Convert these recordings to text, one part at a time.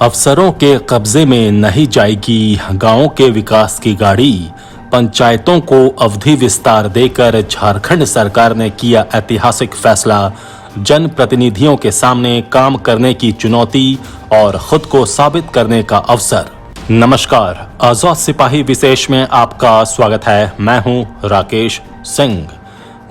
अफसरों के कब्जे में नहीं जाएगी गांवों के विकास की गाड़ी। पंचायतों को अवधि विस्तार देकर झारखंड सरकार ने किया ऐतिहासिक फैसला। जनप्रतिनिधियों के सामने काम करने की चुनौती और खुद को साबित करने का अवसर। नमस्कार, आजाद सिपाही विशेष में आपका स्वागत है। मैं हूं राकेश सिंह।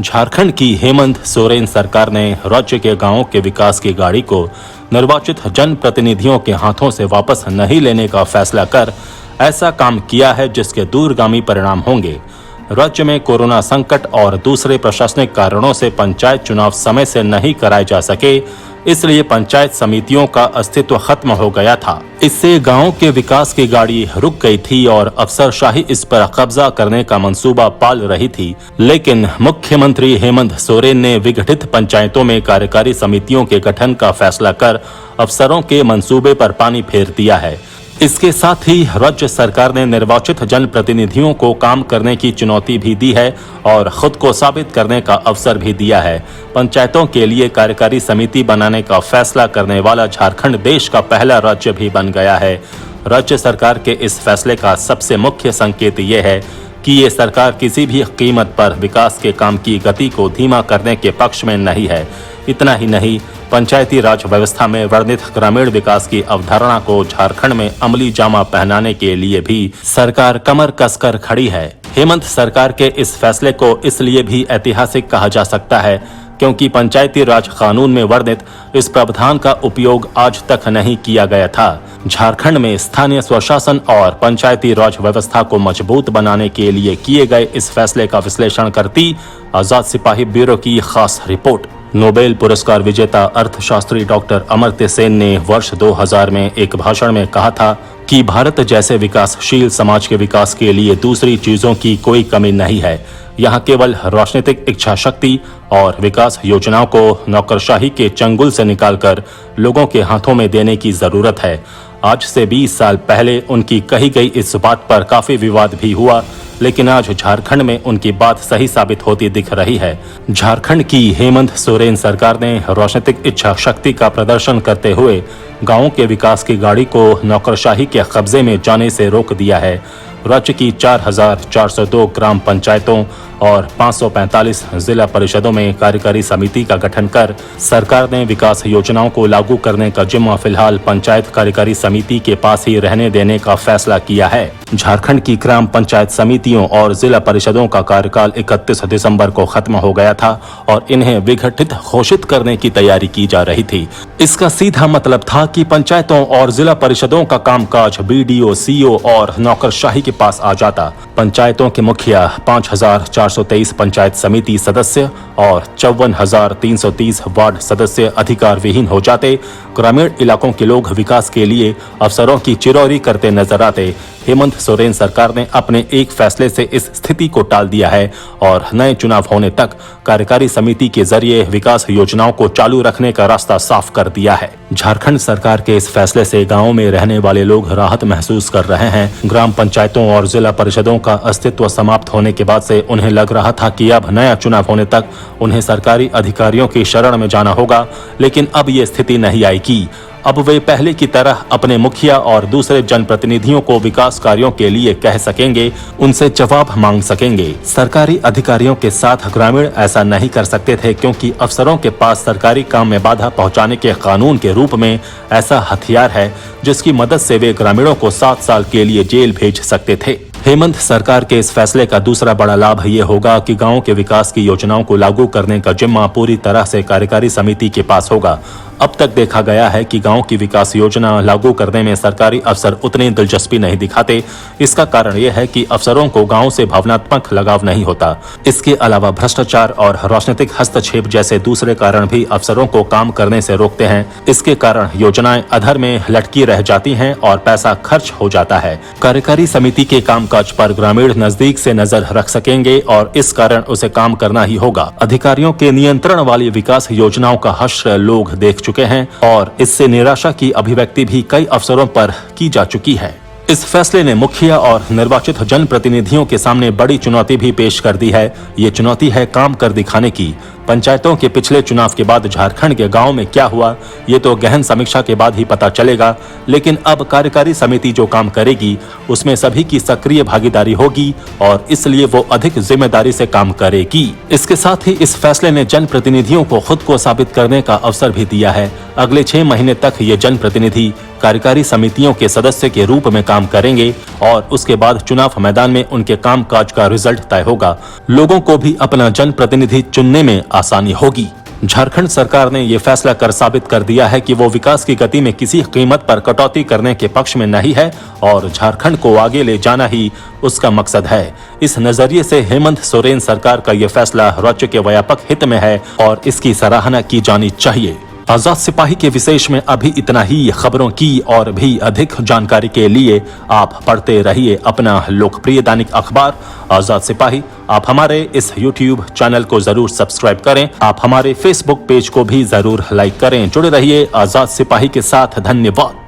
झारखंड की हेमंत सोरेन सरकार ने राज्य के गांवों के विकास की गाड़ी को निर्वाचित जनप्रतिनिधियों के हाथों से वापस नहीं लेने का फैसला कर ऐसा काम किया है जिसके दूरगामी परिणाम होंगे। राज्य में कोरोना संकट और दूसरे प्रशासनिक कारणों से पंचायत चुनाव समय से नहीं कराए जा सके, इसलिए पंचायत समितियों का अस्तित्व खत्म हो गया था। इससे गांवों के विकास की गाड़ी रुक गई थी और अफसरशाही इस पर कब्जा करने का मंसूबा पाल रही थी। लेकिन मुख्यमंत्री हेमंत सोरेन ने विघटित पंचायतों में कार्यकारी समितियों के गठन का फैसला कर अफसरों के मंसूबे पर पानी फेर दिया है। इसके साथ ही राज्य सरकार ने निर्वाचित जनप्रतिनिधियों को काम करने की चुनौती भी दी है और खुद को साबित करने का अवसर भी दिया है। पंचायतों के लिए कार्यकारी समिति बनाने का फैसला करने वाला झारखंड देश का पहला राज्य भी बन गया है। राज्य सरकार के इस फैसले का सबसे मुख्य संकेत ये है कि ये सरकार किसी भी कीमत पर विकास के काम की गति को धीमा करने के पक्ष में नहीं है। इतना ही नहीं, पंचायती राज व्यवस्था में वर्णित ग्रामीण विकास की अवधारणा को झारखंड में अमली जामा पहनाने के लिए भी सरकार कमर कसकर खड़ी है। हेमंत सरकार के इस फैसले को इसलिए भी ऐतिहासिक कहा जा सकता है क्योंकि पंचायती राज कानून में वर्णित इस प्रावधान का उपयोग आज तक नहीं किया गया था। झारखंड में स्थानीय स्वशासन और पंचायती राज व्यवस्था को मजबूत बनाने के लिए किए गए इस फैसले का विश्लेषण करती आजाद सिपाही ब्यूरो की खास रिपोर्ट। नोबेल पुरस्कार विजेता अर्थशास्त्री डॉक्टर अमर्त्य सेन ने वर्ष 2000 में एक भाषण में कहा था कि भारत जैसे विकासशील समाज के विकास के लिए दूसरी चीजों की कोई कमी नहीं है। यहाँ केवल राजनीतिक इच्छा शक्ति और विकास योजनाओं को नौकरशाही के चंगुल से निकालकर लोगों के हाथों में देने की जरूरत है। आज से 20 साल पहले उनकी कही गई इस बात पर काफी विवाद भी हुआ, लेकिन आज झारखंड में उनकी बात सही साबित होती दिख रही है। झारखंड की हेमंत सोरेन सरकार ने राजनीतिक इच्छा शक्ति का प्रदर्शन करते हुए गांवों के विकास की गाड़ी को नौकरशाही के कब्जे में जाने से रोक दिया है। राज्य की 4402 ग्राम पंचायतों और 545 जिला परिषदों में कार्यकारी समिति का गठन कर सरकार ने विकास योजनाओं को लागू करने का जिम्मा फिलहाल पंचायत कार्यकारी समिति के पास ही रहने देने का फैसला किया है। झारखंड की ग्राम पंचायत समितियों और जिला परिषदों का कार्यकाल 31 दिसंबर को खत्म हो गया था और इन्हें विघटित घोषित करने की तैयारी की जा रही थी। इसका सीधा मतलब था कि पंचायतों और जिला परिषदों का कामकाज बीडीओ, सीओ और नौकरशाही के पास आ जाता। पंचायतों के मुखिया, 5423 पंचायत समिति सदस्य और 54,330 वार्ड सदस्य अधिकार विहीन हो जाते। ग्रामीण इलाकों के लोग विकास के लिए अफसरों की चिरौरी करते नजर आते। हेमंत सोरेन सरकार ने अपने एक फैसले से इस स्थिति को टाल दिया है और नए चुनाव होने तक कार्यकारी समिति के जरिए विकास योजनाओं को चालू रखने का रास्ता साफ कर दिया है। झारखंड सरकार के इस फैसले से गांवों में रहने वाले लोग राहत महसूस कर रहे हैं। ग्राम पंचायतों और जिला परिषदों का अस्तित्व समाप्त होने के बाद से उन्हें लग रहा था कि अब नया चुनाव होने तक उन्हें सरकारी अधिकारियों की शरण में जाना होगा, लेकिन अब ये स्थिति नहीं आएगी। अब वे पहले की तरह अपने मुखिया और दूसरे जनप्रतिनिधियों को विकास कार्यों के लिए कह सकेंगे, उनसे जवाब मांग सकेंगे। सरकारी अधिकारियों के साथ ग्रामीण ऐसा नहीं कर सकते थे क्योंकि अफसरों के पास सरकारी काम में बाधा पहुंचाने के कानून के रूप में ऐसा हथियार है जिसकी मदद से वे ग्रामीणों को 7 साल के लिए जेल भेज सकते थे। हेमंत सरकार के इस फैसले का दूसरा बड़ा लाभ ये होगा कि गांवों के विकास की योजनाओं को लागू करने का जिम्मा पूरी तरह से कार्यकारी समिति के पास होगा। अब तक देखा गया है कि गांव की विकास योजना लागू करने में सरकारी अफसर उतनी दिलचस्पी नहीं दिखाते। इसका कारण यह है कि अफसरों को गांव से भावनात्मक लगाव नहीं होता। इसके अलावा भ्रष्टाचार और राजनीतिक हस्तक्षेप जैसे दूसरे कारण भी अफसरों को काम करने से रोकते हैं। इसके कारण योजनाएं अधर में लटकी रह जाती हैं और पैसा खर्च हो जाता है। कार्यकारी समिति के कामकाज पर ग्रामीण नजदीक से नजर रख सकेंगे और इस कारण उसे काम करना ही होगा। अधिकारियों के नियंत्रण वाली विकास योजनाओं का हश्र लोग देख चुके हैं और इससे निराशा की अभिव्यक्ति भी कई अफसरों पर की जा चुकी है। इस फैसले ने मुखिया और निर्वाचित जनप्रतिनिधियों के सामने बड़ी चुनौती भी पेश कर दी है। ये चुनौती है काम कर दिखाने की। पंचायतों के पिछले चुनाव के बाद झारखंड के गांव में क्या हुआ, ये तो गहन समीक्षा के बाद ही पता चलेगा। लेकिन अब कार्यकारी समिति जो काम करेगी उसमें सभी की सक्रिय भागीदारी होगी और इसलिए वो अधिक जिम्मेदारी से काम करेगी। इसके साथ ही इस फैसले ने जनप्रतिनिधियों को खुद को साबित करने का अवसर भी दिया है। अगले 6 महीने तक ये जनप्रतिनिधि कार्यकारी समितियों के सदस्य के रूप में काम करेंगे और उसके बाद चुनाव मैदान में उनके कामकाज का रिजल्ट तय होगा। लोगों को भी अपना जनप्रतिनिधि चुनने में आसानी होगी। झारखंड सरकार ने ये फैसला कर साबित कर दिया है कि वो विकास की गति में किसी कीमत पर कटौती करने के पक्ष में नहीं है और झारखंड को आगे ले जाना ही उसका मकसद है। इस नजरिए से हेमंत सोरेन सरकार का ये फैसला राज्य के व्यापक हित में है और इसकी सराहना की जानी चाहिए। आजाद सिपाही के विशेष में अभी इतना ही। खबरों की और भी अधिक जानकारी के लिए आप पढ़ते रहिए अपना लोकप्रिय दैनिक अखबार आजाद सिपाही। आप हमारे इस YouTube चैनल को जरूर सब्सक्राइब करें। आप हमारे Facebook पेज को भी जरूर लाइक करें। जुड़े रहिए आजाद सिपाही के साथ। धन्यवाद।